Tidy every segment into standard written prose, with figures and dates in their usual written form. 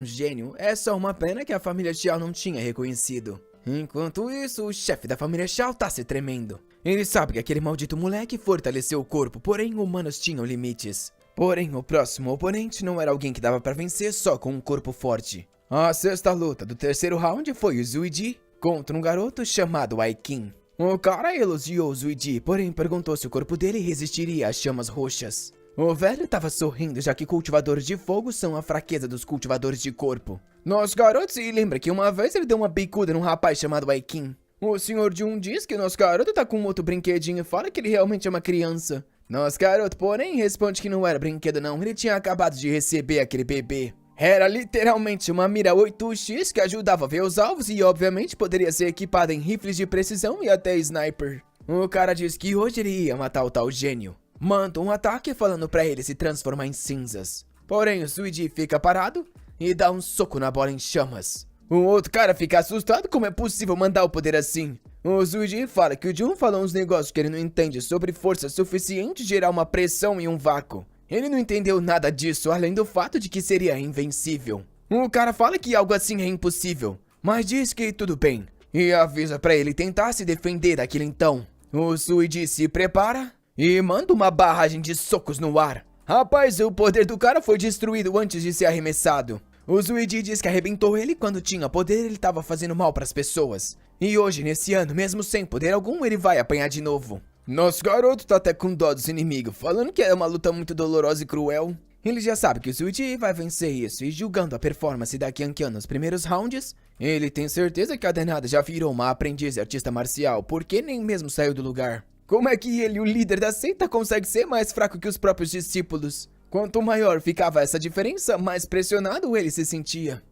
gênio, é só uma pena que a família Xiao não tinha reconhecido. Enquanto isso, o chefe da família Xiao tá se tremendo. Ele sabe que aquele maldito moleque fortaleceu o corpo, porém humanos tinham limites. Porém, o próximo oponente não era alguém que dava pra vencer só com um corpo forte. A sexta luta do terceiro round foi o Zuiji contra um garoto chamado Aikin. O cara elogiou o Zuiji, porém perguntou se o corpo dele resistiria às chamas roxas. O velho tava sorrindo, já que cultivadores de fogo são a fraqueza dos cultivadores de corpo. Nosso garoto se lembra que uma vez ele deu uma bicuda num rapaz chamado Aikin. O senhor Jun diz que nosso garoto tá com outro brinquedinho e fala que ele realmente é uma criança. Nosso garoto, porém, responde que não era brinquedo não, ele tinha acabado de receber aquele bebê. Era literalmente uma mira 8x que ajudava a ver os alvos e obviamente poderia ser equipada em rifles de precisão e até sniper. O cara diz que hoje ele ia matar o tal gênio. Manda um ataque falando pra ele se transformar em cinzas. Porém o Zuiji fica parado e dá um soco na bola em chamas. O outro cara fica assustado, como é possível mandar o poder assim? O Zuiji fala que o Jun falou uns negócios que ele não entende sobre força suficiente de gerar uma pressão em um vácuo. Ele não entendeu nada disso, além do fato de que seria invencível. O cara fala que algo assim é impossível, mas diz que tudo bem, e avisa pra ele tentar se defender daquilo então. O Zuiji se prepara e manda uma barragem de socos no ar. Rapaz, o poder do cara foi destruído antes de ser arremessado. O Zuiji diz que arrebentou ele quando tinha poder, ele tava fazendo mal pras pessoas. E hoje, nesse ano, mesmo sem poder algum, ele vai apanhar de novo. Nosso garoto tá até com dó dos inimigos, falando que é uma luta muito dolorosa e cruel. Ele já sabe que o Zuiji vai vencer isso, e julgando a performance da Qianqian nos primeiros rounds, ele tem certeza que a danada já virou uma aprendiz e artista marcial, porque nem mesmo saiu do lugar. Como é que ele, o líder da seita, consegue ser mais fraco que os próprios discípulos? Quanto maior ficava essa diferença, mais pressionado ele se sentia.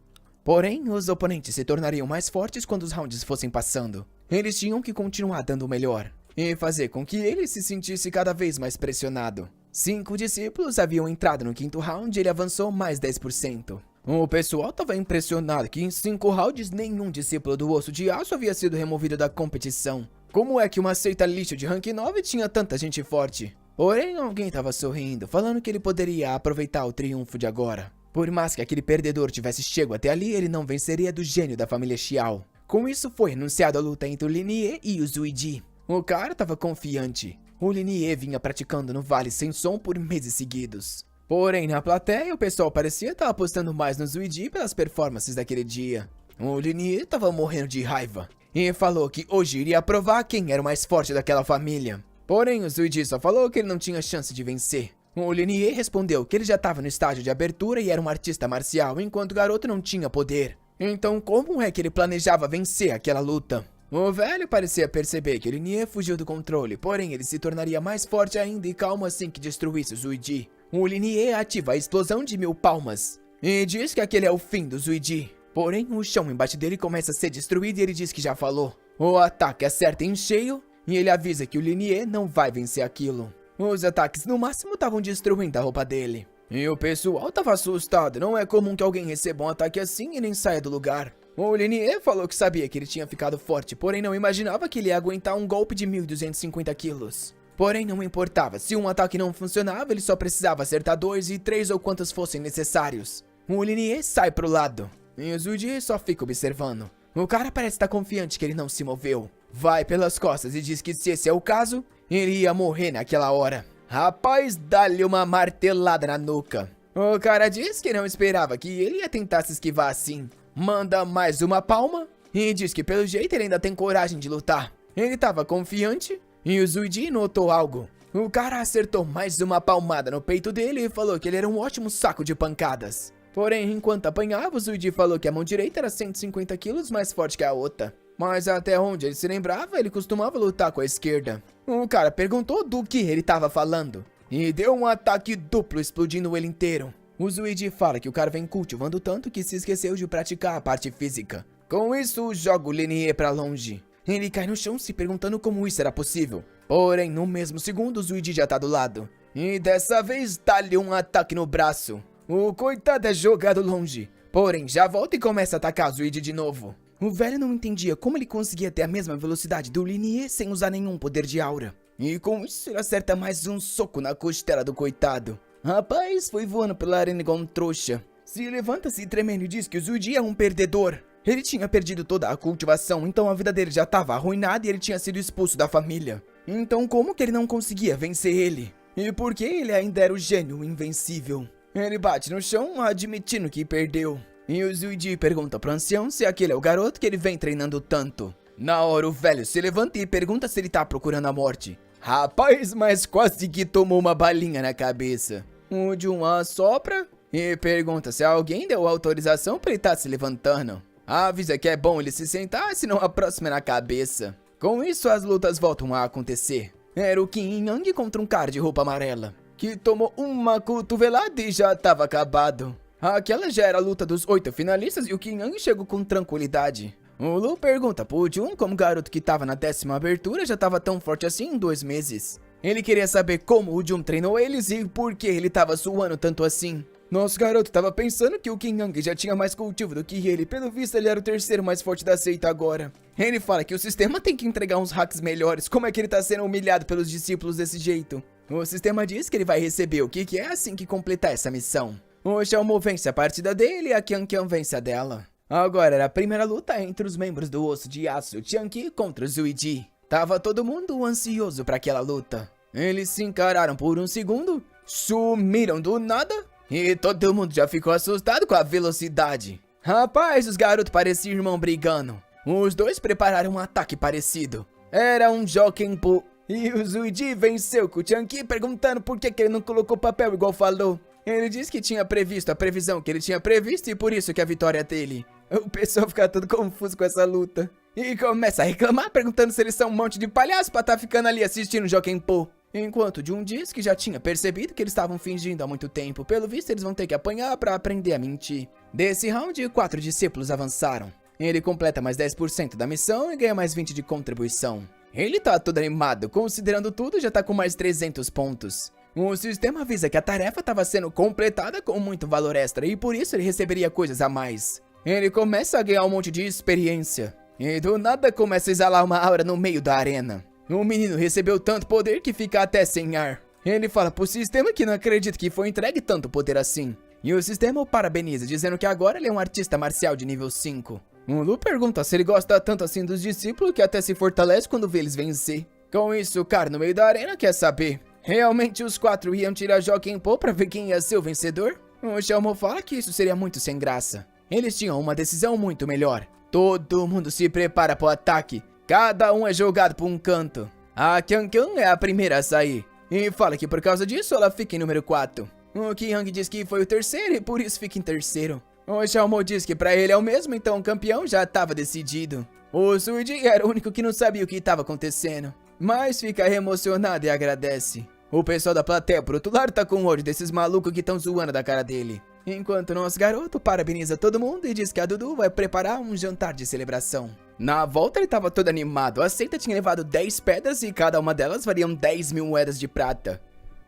Porém, os oponentes se tornariam mais fortes quando os rounds fossem passando. Eles tinham que continuar dando o melhor e fazer com que ele se sentisse cada vez mais pressionado. 5 discípulos haviam entrado no quinto round e ele avançou mais 10%. O pessoal estava impressionado que em 5 rounds nenhum discípulo do Osso de Aço havia sido removido da competição. Como é que uma seita lixo de rank 9 tinha tanta gente forte? Porém, alguém estava sorrindo, falando que ele poderia aproveitar o triunfo de agora. Por mais que aquele perdedor tivesse chego até ali, ele não venceria do gênio da família Xiao. Com isso, foi anunciada a luta entre o Linie e o Zuiji. O cara estava confiante. O Linie vinha praticando no Vale Sem Som por meses seguidos. Porém, na plateia, o pessoal parecia estar apostando mais no Zuiji pelas performances daquele dia. O Linie estava morrendo de raiva e falou que hoje iria provar quem era o mais forte daquela família. Porém, o Zuiji só falou que ele não tinha chance de vencer. O Linie respondeu que ele já estava no estágio de abertura e era um artista marcial, enquanto o garoto não tinha poder. Então, como é que ele planejava vencer aquela luta? O velho parecia perceber que o Linie fugiu do controle, porém ele se tornaria mais forte ainda e calmo assim que destruísse o Zuiji. O Linie ativa a explosão de 1000 palmas e diz que aquele é o fim do Zuiji. Porém, o chão embaixo dele começa a ser destruído e ele diz que já falou. O ataque acerta em cheio e ele avisa que o Linie não vai vencer aquilo. Os ataques no máximo estavam destruindo a roupa dele. E o pessoal estava assustado, não é comum que alguém receba um ataque assim e nem saia do lugar. O Linie falou que sabia que ele tinha ficado forte, porém não imaginava que ele ia aguentar um golpe de 1250 quilos. Porém não importava, se um ataque não funcionava, ele só precisava acertar 2 e 3 ou quantos fossem necessários. O Linie sai pro lado, e o Zuiji só fica observando. O cara parece estar confiante que ele não se moveu. Vai pelas costas e diz que se esse é o caso, ele ia morrer naquela hora. Rapaz, dá-lhe uma martelada na nuca. O cara diz que não esperava que ele ia tentar se esquivar assim. Manda mais uma palma e diz que pelo jeito ele ainda tem coragem de lutar. Ele estava confiante e o Zuiji notou algo. O cara acertou mais uma palmada no peito dele e falou que ele era um ótimo saco de pancadas. Porém, enquanto apanhava, o Zuiji falou que a mão direita era 150 quilos mais forte que a outra. Mas até onde ele se lembrava, ele costumava lutar com a esquerda. O cara perguntou do que ele estava falando e deu um ataque duplo explodindo ele inteiro. O Zuiji fala que o cara vem cultivando tanto que se esqueceu de praticar a parte física. Com isso, joga o Linie pra longe. Ele cai no chão se perguntando como isso era possível. Porém, no mesmo segundo, o Zuiji já tá do lado. E dessa vez, dá-lhe um ataque no braço. O coitado é jogado longe. Porém, já volta e começa a atacar o Zuiji de novo. O velho não entendia como ele conseguia ter a mesma velocidade do Linie sem usar nenhum poder de aura. E com isso ele acerta mais um soco na costela do coitado. Rapaz, foi voando pela arena igual um trouxa. se levanta se tremendo e diz que o Zuidi é um perdedor. Ele tinha perdido toda a cultivação, então a vida dele já estava arruinada e ele tinha sido expulso da família. Então como que ele não conseguia vencer ele? E por que ele ainda era o gênio invencível? Ele bate no chão admitindo que perdeu. E o Zuidi pergunta pro ancião se aquele é o garoto que ele vem treinando tanto. Na hora o velho se levanta e pergunta se ele tá procurando a morte. Rapaz, mas quase que tomou uma balinha na cabeça. O Jun assopra e pergunta se alguém deu autorização pra ele tá se levantando. Avisa que é bom ele se sentar, senão a próxima é na cabeça. Com isso, as lutas voltam a acontecer. Era o Qin Yang contra um cara de roupa amarela, que tomou uma cotovelada e já tava acabado. Aquela já era a luta dos 8 finalistas e o Qin Yang chegou com tranquilidade. O Lu pergunta pro Jun como o garoto que tava na 10ª abertura já tava tão forte assim em 2 meses. Ele queria saber como o Jun treinou eles e por que ele tava suando tanto assim. Nosso garoto tava pensando que o Qin Yang já tinha mais cultivo do que ele, pelo visto ele era o 3º mais forte da seita agora. Ele fala que o sistema tem que entregar uns hacks melhores, como é que ele tá sendo humilhado pelos discípulos desse jeito? O sistema diz que ele vai receber o que é assim que completar essa missão. O Xiaomo vence a partida dele e a Qian Qian vence a dela. Agora era a primeira luta entre os membros do Osso de Aço, Tianqi contra o Zuidi. Tava todo mundo ansioso para aquela luta. Eles se encararam por um segundo, sumiram do nada e todo mundo já ficou assustado com a velocidade. Rapaz, os garotos pareciam irmão brigando. Os dois prepararam um ataque parecido. Era um Jokenpo. E o Zuidi venceu com o Tianqi perguntando por que ele não colocou papel igual falou. Ele disse que tinha previsto a previsão que ele tinha previsto e por isso que a vitória é dele. O pessoal fica todo confuso com essa luta. E começa a reclamar perguntando se eles são um monte de palhaço pra tá ficando ali assistindo o Jokenpo. Enquanto Jun diz que já tinha percebido que eles estavam fingindo há muito tempo. Pelo visto eles vão ter que apanhar pra aprender a mentir. Desse round, 4 discípulos avançaram. Ele completa mais 10% da missão e ganha mais 20 de contribuição. Ele tá todo animado, considerando tudo já tá com mais 300 pontos. O sistema avisa que a tarefa estava sendo completada com muito valor extra e por isso ele receberia coisas a mais. Ele começa a ganhar um monte de experiência. E do nada começa a exalar uma aura no meio da arena. O menino recebeu tanto poder que fica até sem ar. Ele fala pro sistema que não acredita que foi entregue tanto poder assim. E o sistema o parabeniza, dizendo que agora ele é um artista marcial de nível 5. O Lu pergunta se ele gosta tanto assim dos discípulos que até se fortalece quando vê eles vencer. Com isso, o cara no meio da arena quer saber: realmente os 4 iam tirar Jokenpo pra ver quem ia ser o vencedor? O Xiaomo fala que isso seria muito sem graça. Eles tinham uma decisão muito melhor. Todo mundo se prepara pro ataque. Cada um é jogado por um canto. A Qian Qian é a primeira a sair. E fala que por causa disso ela fica em número 4. O Qin Yang diz que foi o 3º e por isso fica em 3º. O Xiaomo diz que pra ele é o mesmo, então o campeão já estava decidido. O Zuidi era o único que não sabia o que estava acontecendo. Mas fica emocionado e agradece. O pessoal da plateia, por outro lado, tá com ódio desses malucos que estão zoando da cara dele. Enquanto nosso garoto parabeniza todo mundo e diz que a Dudu vai preparar um jantar de celebração. Na volta ele tava todo animado, a seita tinha levado 10 pedras e cada uma delas variam 10.000 moedas de prata.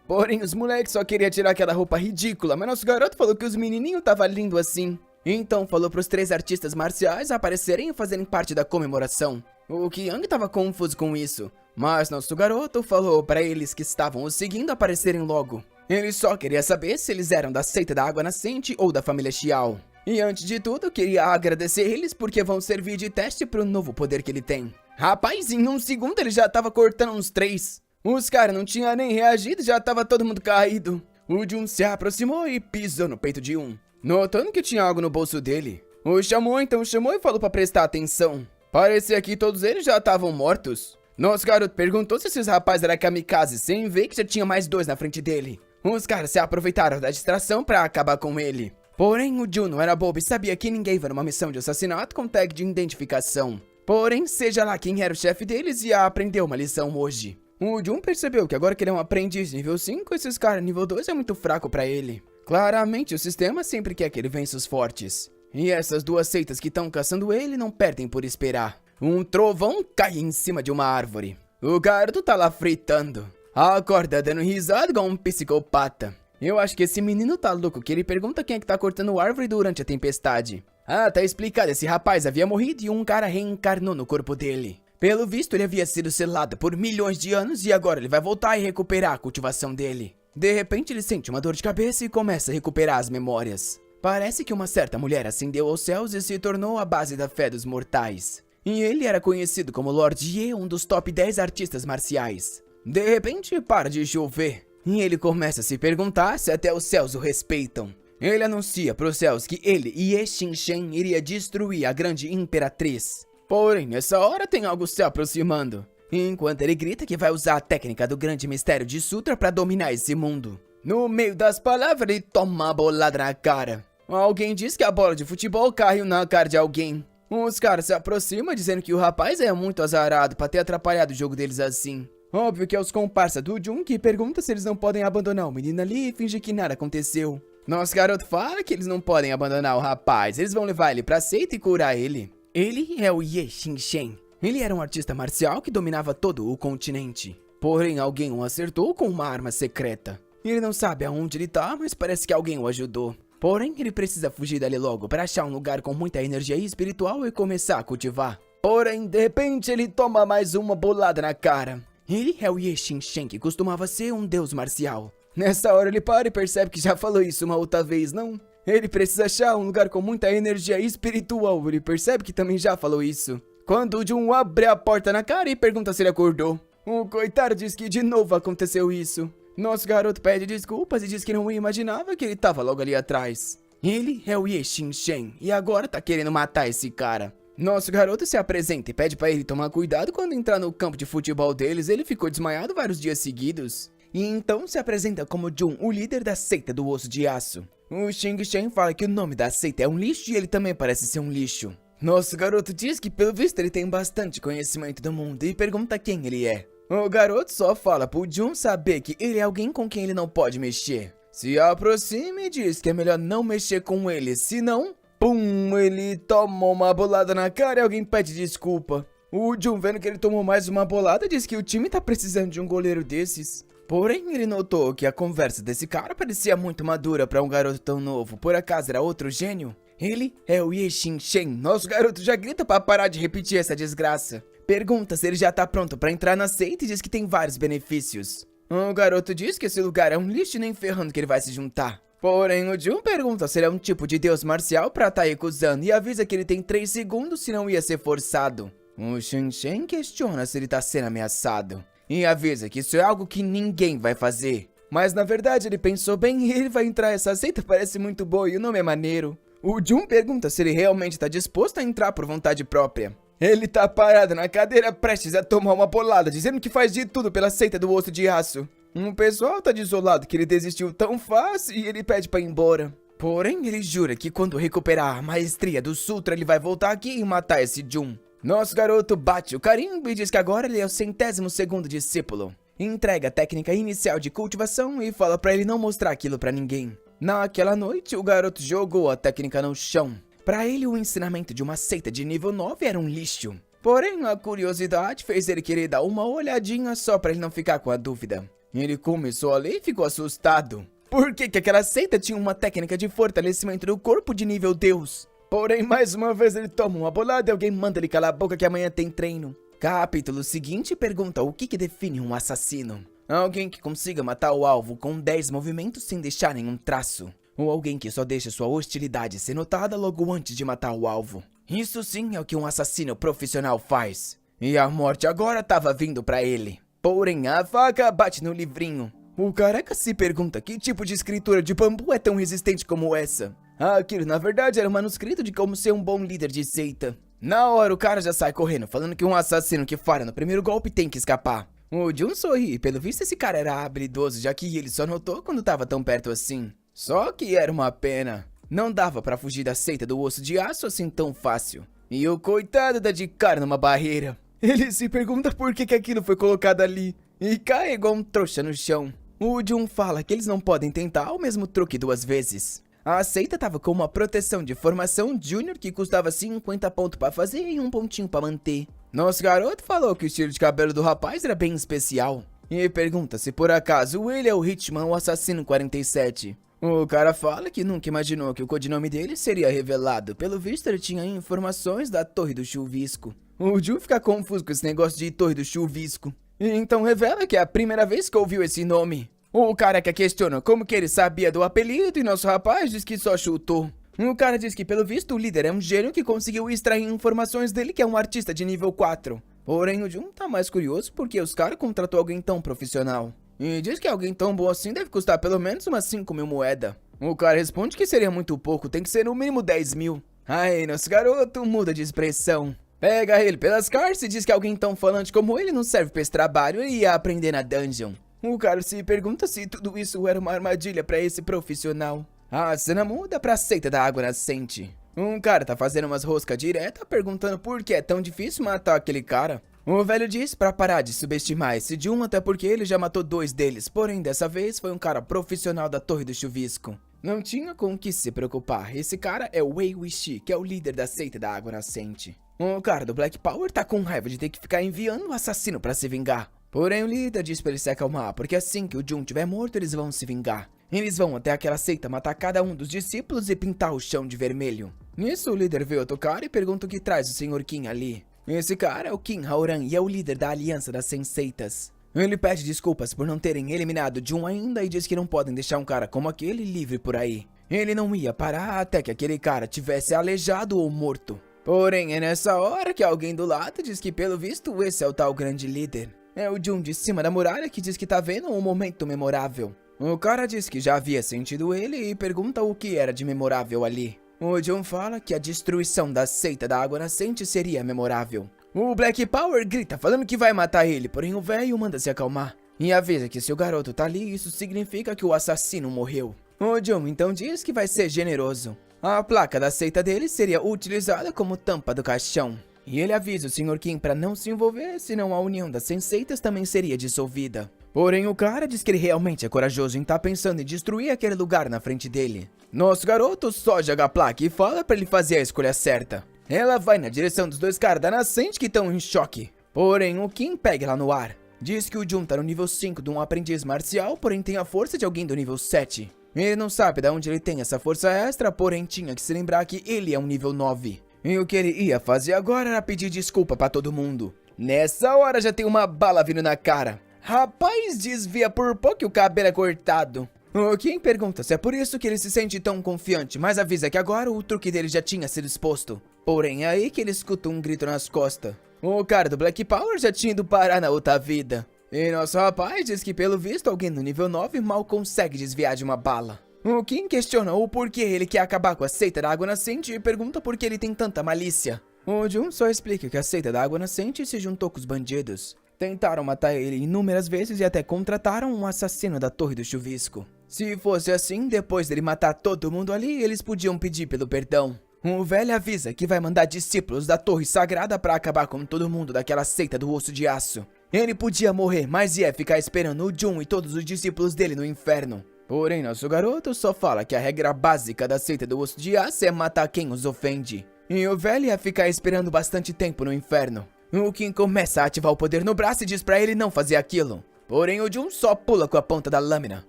Porém os moleques só queriam tirar aquela roupa ridícula, mas nosso garoto falou que os menininhos tava lindo assim. Então falou pros 3 artistas marciais aparecerem e fazerem parte da comemoração. O Qin Yang tava confuso com isso, mas nosso garoto falou pra eles que estavam o seguindo aparecerem logo. Ele só queria saber se eles eram da seita da Água Nascente ou da família Xiao. E antes de tudo, queria agradecer eles porque vão servir de teste pro novo poder que ele tem. Rapaz, em um segundo ele já tava cortando uns 3. Os caras não tinham nem reagido e já tava todo mundo caído. O Jun se aproximou e pisou no peito de um, notando que tinha algo no bolso dele. O chamou então chamou e falou pra prestar atenção. Parecia que todos eles já estavam mortos. Nosso garoto perguntou se esses rapazes eram kamikaze, sem ver que já tinha mais 2 na frente dele. Os caras se aproveitaram da distração pra acabar com ele. Porém, o Jun não era bobo e sabia que ninguém vai numa missão de assassinato com tag de identificação. Porém, seja lá quem era o chefe deles, ia aprender uma lição hoje. O Jun percebeu que agora que ele é um aprendiz nível 5, esses caras nível 2 é muito fraco pra ele. Claramente, o sistema sempre quer que ele vença os fortes. E essas 2 seitas que estão caçando ele não perdem por esperar. Um trovão cai em cima de uma árvore. O garoto tá lá fritando. Acorda dando risada igual um psicopata. Eu acho que esse menino tá louco, que ele pergunta quem é que tá cortando árvore durante a tempestade. Ah, tá explicado, esse rapaz havia morrido e um cara reencarnou no corpo dele. Pelo visto, ele havia sido selado por milhões de anos e agora ele vai voltar e recuperar a cultivação dele. De repente, ele sente uma dor de cabeça e começa a recuperar as memórias. Parece que uma certa mulher ascendeu aos céus e se tornou a base da fé dos mortais. E ele era conhecido como Lord Ye, um dos top 10 artistas marciais. De repente, para de chover. E ele começa a se perguntar se até os céus o respeitam. Ele anuncia para os céus que ele e Ye Xingchen iria destruir a grande imperatriz. Porém, nessa hora tem algo se aproximando. Enquanto ele grita que vai usar a técnica do grande mistério de Sutra para dominar esse mundo. No meio das palavras, ele toma uma bolada na cara. Alguém diz que a bola de futebol caiu na cara de alguém. Os caras se aproximam dizendo que o rapaz é muito azarado para ter atrapalhado o jogo deles assim. Óbvio que é os comparsa do Jun que pergunta se eles não podem abandonar o menino ali e fingir que nada aconteceu. Nosso garoto fala que eles não podem abandonar o rapaz, eles vão levar ele pra seita e curar ele. Ele é o Ye Xingchen. Ele era um artista marcial que dominava todo o continente. Porém, alguém o acertou com uma arma secreta. Ele não sabe aonde ele tá, mas parece que alguém o ajudou. Porém, ele precisa fugir dali logo para achar um lugar com muita energia espiritual e começar a cultivar. Porém, de repente, ele toma mais uma bolada na cara. Ele é o Ye Xingchen, que costumava ser um deus marcial. Nessa hora ele para e percebe que já falou isso uma outra vez, não? Ele precisa achar um lugar com muita energia espiritual. Ele percebe que também já falou isso. Quando o Jun abre a porta na cara e pergunta se ele acordou. O coitado diz que de novo aconteceu isso. Nosso garoto pede desculpas e diz que não imaginava que ele tava logo ali atrás. Ele é o Ye Xingchen e agora tá querendo matar esse cara. Nosso garoto se apresenta e pede pra ele tomar cuidado quando entrar no campo de futebol deles. Ele ficou desmaiado vários dias seguidos. E então se apresenta como Jun, o líder da seita do osso de aço. O Xingchen fala que o nome da seita é um lixo e ele também parece ser um lixo. Nosso garoto diz que pelo visto ele tem bastante conhecimento do mundo e pergunta quem ele é. O garoto só fala pro Jun saber que ele é alguém com quem ele não pode mexer. Se aproxima e diz que é melhor não mexer com ele, senão... Pum! Ele tomou uma bolada na cara e alguém pede desculpa. O Jun, vendo que ele tomou mais uma bolada, diz que o time tá precisando de um goleiro desses. Porém, ele notou que a conversa desse cara parecia muito madura pra um garoto tão novo. Por acaso era outro gênio? Ele é o Ye Xingchen. Nosso garoto já grita pra parar de repetir essa desgraça. Pergunta se ele já tá pronto pra entrar na seita e diz que tem vários benefícios. O garoto diz que esse lugar é um lixo e nem ferrando que ele vai se juntar. Porém, o Jun pergunta se ele é um tipo de deus marcial pra tá recusando e avisa que ele tem 3 segundos se não ia ser forçado. O Xingchen questiona se ele tá sendo ameaçado e avisa que isso é algo que ninguém vai fazer. Mas na verdade ele pensou bem e ele vai entrar. Essa seita parece muito boa e o nome é maneiro. O Jun pergunta se ele realmente tá disposto a entrar por vontade própria. Ele tá parado na cadeira prestes a tomar uma bolada, dizendo que faz de tudo pela seita do osso de aço. O pessoal tá desolado que ele desistiu tão fácil e ele pede pra ir embora. Porém, ele jura que quando recuperar a maestria do Sutra, ele vai voltar aqui e matar esse Jun. Nosso garoto bate o carimbo e diz que agora ele é o 102º discípulo. Entrega a técnica inicial de cultivação e fala pra ele não mostrar aquilo pra ninguém. Naquela noite, o garoto jogou a técnica no chão. Pra ele, o ensinamento de uma seita de nível 9 era um lixo. Porém, a curiosidade fez ele querer dar uma olhadinha só pra ele não ficar com a dúvida. Ele começou a ler e ficou assustado. Por que aquela seita tinha uma técnica de fortalecimento do corpo de nível Deus? Porém, mais uma vez ele toma uma bolada e alguém manda ele calar a boca que amanhã tem treino. Capítulo seguinte pergunta o que define um assassino. Alguém que consiga matar o alvo com 10 movimentos sem deixar nenhum traço. Ou alguém que só deixa sua hostilidade ser notada logo antes de matar o alvo. Isso sim é o que um assassino profissional faz. E a morte agora estava vindo pra ele. Porém, a faca bate no livrinho. O careca se pergunta que tipo de escritura de bambu é tão resistente como essa. Aquilo na verdade era um manuscrito de como ser um bom líder de seita. Na hora o cara já sai correndo, falando que um assassino que falha no primeiro golpe tem que escapar. O Jun sorri, pelo visto esse cara era habilidoso, já que ele só notou quando tava tão perto assim. Só que era uma pena. Não dava pra fugir da seita do osso de aço assim tão fácil. E o coitado dá de cara numa barreira. Ele se pergunta por que aquilo foi colocado ali. E cai igual um trouxa no chão. O Jun fala que eles não podem tentar o mesmo truque 2 vezes. A seita tava com uma proteção de formação júnior que custava 50 pontos pra fazer e 1 pontinho pra manter. Nosso garoto falou que o estilo de cabelo do rapaz era bem especial. E pergunta se por acaso ele é o Hitman, o assassino 47. O cara fala que nunca imaginou que o codinome dele seria revelado. Pelo visto ele tinha informações da Torre do Chuvisco. O Jun fica confuso com esse negócio de Torre do Chuvisco. E então revela que é a primeira vez que ouviu esse nome. O careca questiona como que ele sabia do apelido e nosso rapaz diz que só chutou. O cara diz que pelo visto o líder é um gênio que conseguiu extrair informações dele que é um artista de nível 4. Porém o Jun tá mais curioso porque os caras contratou alguém tão profissional. E diz que alguém tão bom assim deve custar pelo menos umas 5.000 moedas. O cara responde que seria muito pouco, tem que ser no mínimo 10.000. Aí nosso garoto muda de expressão. Pega ele pelas cartas e diz que alguém tão falante como ele não serve pra esse trabalho e ia aprender na dungeon. O cara se pergunta se tudo isso era uma armadilha pra esse profissional. A cena muda pra seita da água nascente. Um cara tá fazendo umas roscas direta perguntando por que é tão difícil matar aquele cara. O velho diz pra parar de subestimar esse Jun, até porque ele já matou 2 deles, porém dessa vez foi um cara profissional da Torre do Chuvisco. Não tinha com o que se preocupar, esse cara é o Wei Wuxi, que é o líder da seita da água nascente. O cara do Black Power tá com raiva de ter que ficar enviando o assassino pra se vingar. Porém o líder diz pra ele se acalmar, porque assim que o Jun tiver morto eles vão se vingar. Eles vão até aquela seita matar cada um dos discípulos e pintar o chão de vermelho. Nisso o líder vê outro cara e pergunta o que traz o Sr. Qin ali. Esse cara é o Qin Haoran e é o líder da Aliança das Senseitas. Ele pede desculpas por não terem eliminado Jun ainda e diz que não podem deixar um cara como aquele livre por aí. Ele não ia parar até que aquele cara tivesse aleijado ou morto. Porém é nessa hora que alguém do lado diz que pelo visto esse é o tal grande líder. É o Jun de cima da muralha que diz que tá vendo um momento memorável. O cara diz que já havia sentido ele e pergunta o que era de memorável ali. O Jun fala que a destruição da seita da água nascente seria memorável. O Black Power grita falando que vai matar ele, porém o velho manda se acalmar. E avisa que se o garoto tá ali, isso significa que o assassino morreu. O Jun então diz que vai ser generoso. A placa da seita dele seria utilizada como tampa do caixão. E ele avisa o Sr. Qin para não se envolver, senão a união das senseitas também seria dissolvida. Porém o cara diz que ele realmente é corajoso em estar pensando em destruir aquele lugar na frente dele. Nosso garoto só joga a placa e fala para ele fazer a escolha certa. Ela vai na direção dos 2 caras da nascente que estão em choque. Porém o Qin pega ela no ar. Diz que o Jun tá no nível 5 de um aprendiz marcial, porém tem a força de alguém do nível 7. Ele não sabe de onde ele tem essa força extra, porém tinha que se lembrar que ele é um nível 9. E o que ele ia fazer agora era pedir desculpa pra todo mundo. Nessa hora já tem uma bala vindo na cara. Rapaz, desvia por pouco e o cabelo é cortado. O Qin pergunta se é por isso que ele se sente tão confiante, mas avisa que agora o truque dele já tinha sido exposto. Porém é aí que ele escuta um grito nas costas. O cara do Black Power já tinha ido parar na outra vida. E nosso rapaz diz que pelo visto alguém no nível 9 mal consegue desviar de uma bala. O Qin questiona o porquê ele quer acabar com a seita da água nascente e pergunta por que ele tem tanta malícia. O Jun só explica que a seita da água nascente se juntou com os bandidos. Tentaram matar ele inúmeras vezes e até contrataram um assassino da Torre do Chuvisco. Se fosse assim, depois dele matar todo mundo ali, eles podiam pedir pelo perdão. O velho avisa que vai mandar discípulos da Torre Sagrada para acabar com todo mundo daquela seita do Osso de Aço. Ele podia morrer, mas ia ficar esperando o Jun e todos os discípulos dele no inferno. Porém, nosso garoto só fala que a regra básica da seita do Osso de Aço é matar quem os ofende. E o velho ia ficar esperando bastante tempo no inferno. O Qin começa a ativar o poder no braço e diz pra ele não fazer aquilo. Porém, o Jun só pula com a ponta da lâmina.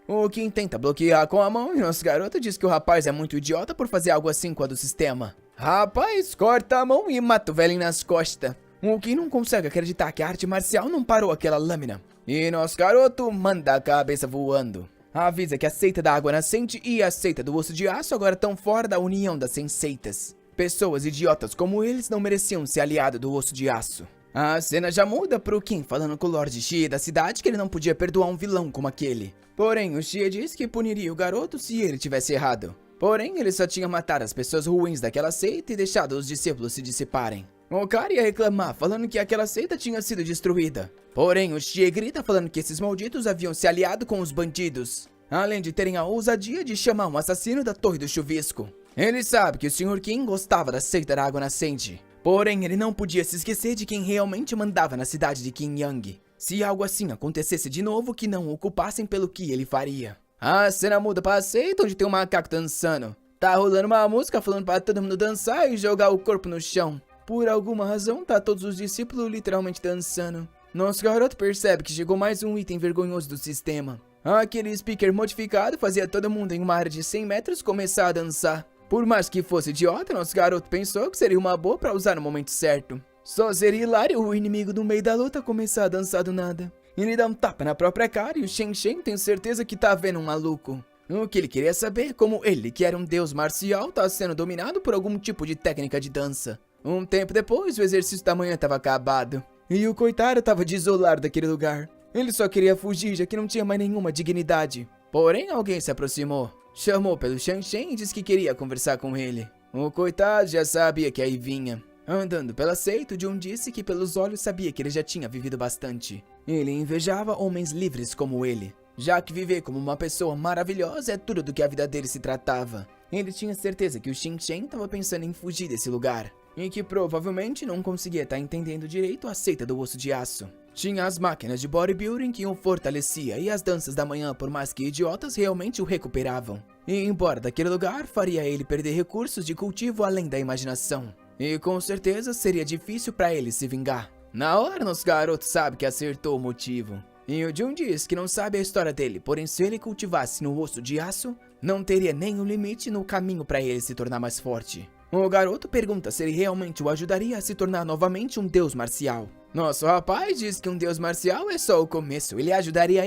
O Qin tenta bloquear com a mão e nosso garoto diz que o rapaz é muito idiota por fazer algo assim com a do sistema. Rapaz, corta a mão e mata o velho nas costas. O Qin não consegue acreditar que a arte marcial não parou aquela lâmina. E nosso garoto manda a cabeça voando. Avisa que a seita da água nascente e a seita do osso de aço agora estão fora da união das senseitas. Pessoas idiotas como eles não mereciam ser aliado do osso de aço. A cena já muda pro Qin falando com o Lord Xie da cidade que ele não podia perdoar um vilão como aquele. Porém, o Xie diz que puniria o garoto se ele tivesse errado. Porém, ele só tinha matado as pessoas ruins daquela seita e deixado os discípulos se dissiparem. O cara ia reclamar falando que aquela seita tinha sido destruída. Porém, o Xie grita falando que esses malditos haviam se aliado com os bandidos. Além de terem a ousadia de chamar um assassino da Torre do Chuvisco. Ele sabe que o Sr. Qin gostava da seita da água nascente. Porém, ele não podia se esquecer de quem realmente mandava na cidade de Qingyang. Se algo assim acontecesse de novo, que não o culpassem pelo que ele faria. A cena muda pra seita onde tem um macaco dançando. Tá rolando uma música falando pra todo mundo dançar e jogar o corpo no chão. Por alguma razão, tá todos os discípulos literalmente dançando. Nosso garoto percebe que chegou mais um item vergonhoso do sistema. Aquele speaker modificado fazia todo mundo em uma área de 100 metros começar a dançar. Por mais que fosse idiota, nosso garoto pensou que seria uma boa pra usar no momento certo. Só seria hilário o inimigo no meio da luta começar a dançar do nada. Ele dá um tapa na própria cara e o Shen Shen tem certeza que tá vendo um maluco. O que ele queria saber é como ele, que era um deus marcial, tá sendo dominado por algum tipo de técnica de dança. Um tempo depois, o exercício da manhã tava acabado. E o coitado tava desolado daquele lugar. Ele só queria fugir, já que não tinha mais nenhuma dignidade. Porém, alguém se aproximou, chamou pelo Shen Shen e disse que queria conversar com ele. O coitado já sabia que aí vinha. Andando pela seita, Jun disse que pelos olhos sabia que ele já tinha vivido bastante. Ele invejava homens livres como ele, já que viver como uma pessoa maravilhosa é tudo do que a vida dele se tratava. Ele tinha certeza que o Shen Shen estava pensando em fugir desse lugar, e que provavelmente não conseguia estar entendendo direito a seita do osso de aço. Tinha as máquinas de bodybuilding que o fortalecia e as danças da manhã, por mais que idiotas, realmente o recuperavam. E ir embora daquele lugar faria ele perder recursos de cultivo além da imaginação. E com certeza seria difícil para ele se vingar. Na hora, nosso garoto sabe que acertou o motivo. E o Jun diz que não sabe a história dele, porém se ele cultivasse no osso de aço, não teria nenhum limite no caminho para ele se tornar mais forte. O garoto pergunta se ele realmente o ajudaria a se tornar novamente um deus marcial. Nosso rapaz diz que um deus marcial é só o começo, ele ajudaria